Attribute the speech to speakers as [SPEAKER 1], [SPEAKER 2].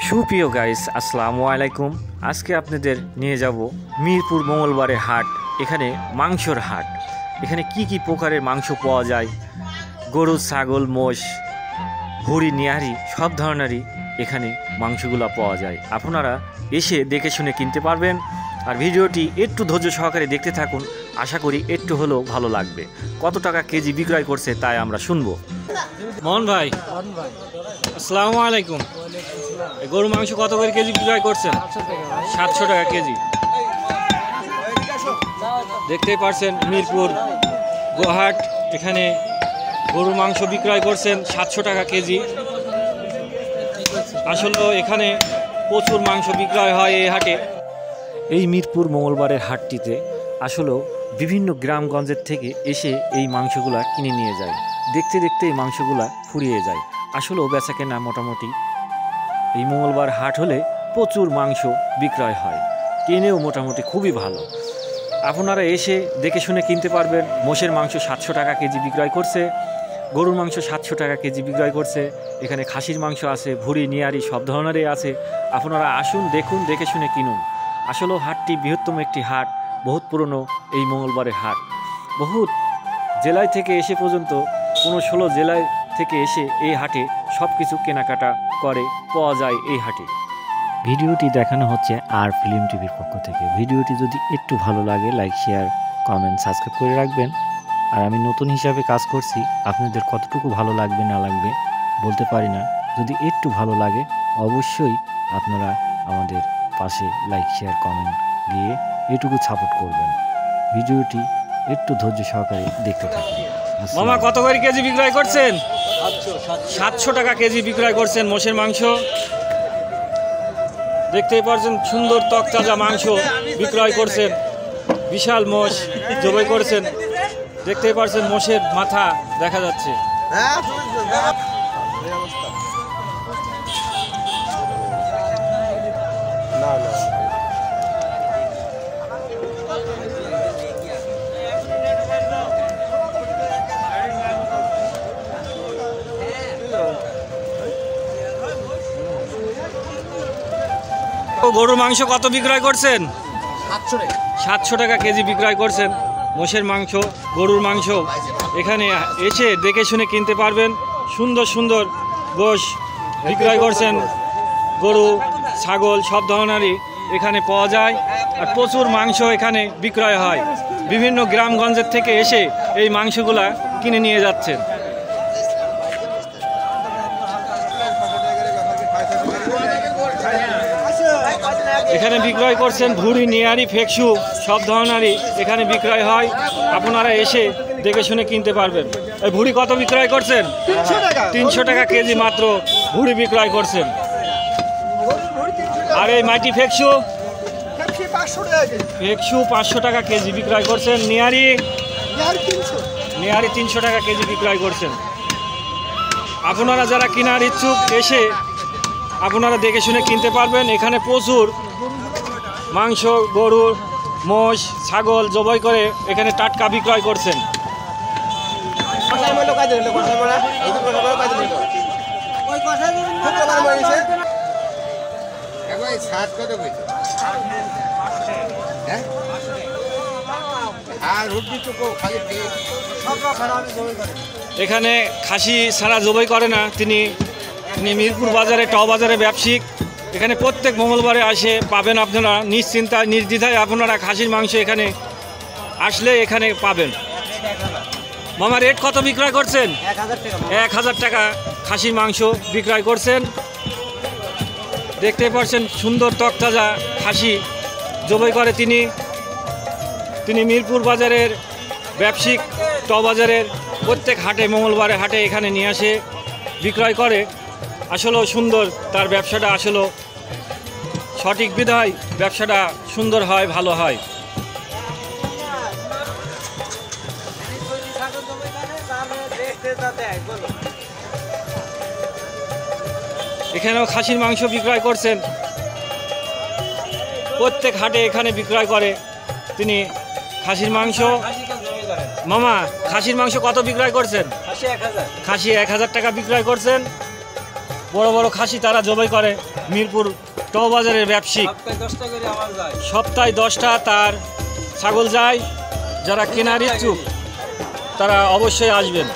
[SPEAKER 1] সুপ্রিয় গাইস, আসসালামু আলাইকুম। আজকে আপনাদের নিয়ে যাব মিরপুর মঙ্গলবারের হাট। এখানে মাংসর হাট। এখানে কি কি প্রকারের মাংস পাওয়া যায়, গরু, ছাগল, মোষ, ভুড়ি, নিহারি, সব ধরনেরই এখানে মাংসগুলো পাওয়া যায়। আপনারা এসে দেখে শুনে কিনতে পারবেন। আর ভিডিওটি একটু ধৈর্য সহকারে দেখতে থাকুন, আশা করি একটু হলেও ভালো লাগবে। কত টাকা কেজি বিক্রয় করছে তাই আমরা শুনবো। মোহন ভাই, আসসালামু আলাইকুম। গরু মাংস কত করে কেজি বিক্রয় করছেন? 700 টাকা কেজি। দেখতেই পারছেন মিরপুর গোহাট, এখানে গরুর মাংস বিক্রয় করছেন 700 টাকা কেজি। আসলে এখানে প্রচুর মাংস বিক্রয় হয় এই হাটে। এই মিরপুর মঙ্গলবারের হাটটিতে আসলেও বিভিন্ন গ্রামগঞ্জের থেকে এসে এই মাংসগুলা কিনে নিয়ে যায়। দেখতে দেখতে এই মাংসগুলা ফুরিয়ে যায়। আসলেও বেচা কেনা মোটামুটি এই মঙ্গলবার হাট হলে প্রচুর মাংস বিক্রয় হয়, কিনেও মোটামুটি খুবই ভালো। আপনারা এসে দেখে শুনে কিনতে পারবেন। মোষের মাংস 700 টাকা কেজি বিক্রয় করছে, গরুর মাংস 700 টাকা কেজি বিক্রয় করছে। এখানে খাসির মাংস আছে, ভুড়ি, নিহারি সব ধরনেরই আছে। আপনারা আসুন, দেখুন, দেখে শুনে কিনুন। আসলেও হাটটি বৃহত্তম একটি হাট, বহুত পুরনো এই মঙ্গলবারের হাট। বহুত জেলায় থেকে এসে পর্যন্ত 15-16 জেলায় থেকে এসে এই হাটে সব কিছু কেনাকাটা করে পাওয়া যায় এই হাটে। ভিডিওটি দেখানো হচ্ছে আর ফিল্ম টিভির পক্ষ থেকে। ভিডিওটি যদি একটু ভালো লাগে লাইক, শেয়ার, কমেন্ট, সাবস্ক্রাইব করে রাখবেন। আর আমি নতুন হিসাবে কাজ করছি, আপনাদের কতটুকু ভালো লাগবে না লাগবে বলতে পারি না। যদি একটু ভালো লাগে অবশ্যই আপনারা আমাদের পাশে লাইক, শেয়ার, কমেন্ট দিয়ে এটুকু সাপোর্ট করবেন। ভিডিওটি একটু ধৈর্য সহকারে দেখতে থাকুন। মামা, কত করে কেজি বিক্রয় করছেন? 700 টাকা কেজি বিক্রয় করছেন মোষের মাংস। দেখতেই পাচ্ছেন সুন্দর তকতাজা মাংস বিক্রয় করছেন। বিশাল মোষ জবাই করছেন। দেখতেই পাচ্ছেন মোষের মাথা দেখা যাচ্ছে। গরুর মাংস কত বিক্রয় করছেন? 700 টাকা কেজি বিক্রয় করছেন মোষের মাংস, গরুর মাংস। এখানে এসে দেখে শুনে কিনতে পারবেন। সুন্দর সুন্দর গোশ বিক্রয় করছেন। গরু, ছাগল সব ধরনেরই এখানে পাওয়া যায়। আর প্রচুর মাংস এখানে বিক্রয় হয়। বিভিন্ন গ্রামগঞ্জের থেকে এসে এই মাংসগুলা কিনে নিয়ে যাচ্ছেন। এখানে বিক্রয় করছেন ভুড়ি, নিহারি, ফেকসু সব ধরনেরই এখানে বিক্রয় হয়। আপনারা এসে দেখে শুনে কিনতে পারবেন। এই ভুড়ি কত বিক্রয় করছেন? 300 টাকা কেজি মাত্র ভুড়ি বিক্রয় করছেন। আর এই মাটি ফেকসু 500 টাকা কেজি বিক্রয় করছেন। নিহারি 300 টাকা কেজি বিক্রয় করছেন। আপনারা যারা কেনার ইচ্ছুক এসে আপনারা দেখে শুনে কিনতে পারবেন। এখানে প্রচুর মাংস, গরু, মোষ, ছাগল জবাই করে এখানে টাটকা বিক্রয় করছেন। এখানে খাসি ছাড়া জবাই করে না তিনি মিরপুর বাজারে, ট বাজারে ব্যবসায়িক। এখানে প্রত্যেক মঙ্গলবারে আসে পাবেন আপনারা নিশ্চিন্তায়, নির্দ্বিধায় আপনারা খাসির মাংস এখানে আসলে এখানে পাবেন। মামা, রেট কত বিক্রয় করছেন? 1000 টাকা খাসির মাংস বিক্রয় করছেন। দেখতে পাচ্ছেন সুন্দর তকতাজা খাসি জবাই করে তিনি মিরপুর বাজারের ব্যবসায়িক, ট বাজারের প্রত্যেক হাটে, মঙ্গলবারে হাটে এখানে নিয়ে আসে বিক্রয় করে। আসলেও সুন্দর তার ব্যবসাটা, আসলেও সঠিক বিধায় ব্যবসাটা সুন্দর হয়, ভালো হয়। এখানেও খাসির মাংস বিক্রয় করছেন। প্রত্যেক হাটে এখানে বিক্রয় করে তিনি খাসির মাংস। মামা, খাসির মাংস কত বিক্রয় করছেন? খাসি 1000 টাকা বিক্রয় করছেন। বড় বড় খাসি তারা জবাই করে মিরপুর টবাজারের ব্যবসায়িক। সপ্তাহে 10টা তার ছাগল যায়। যারা কেনার ইচ্ছুক তারা অবশ্যই আসবেন।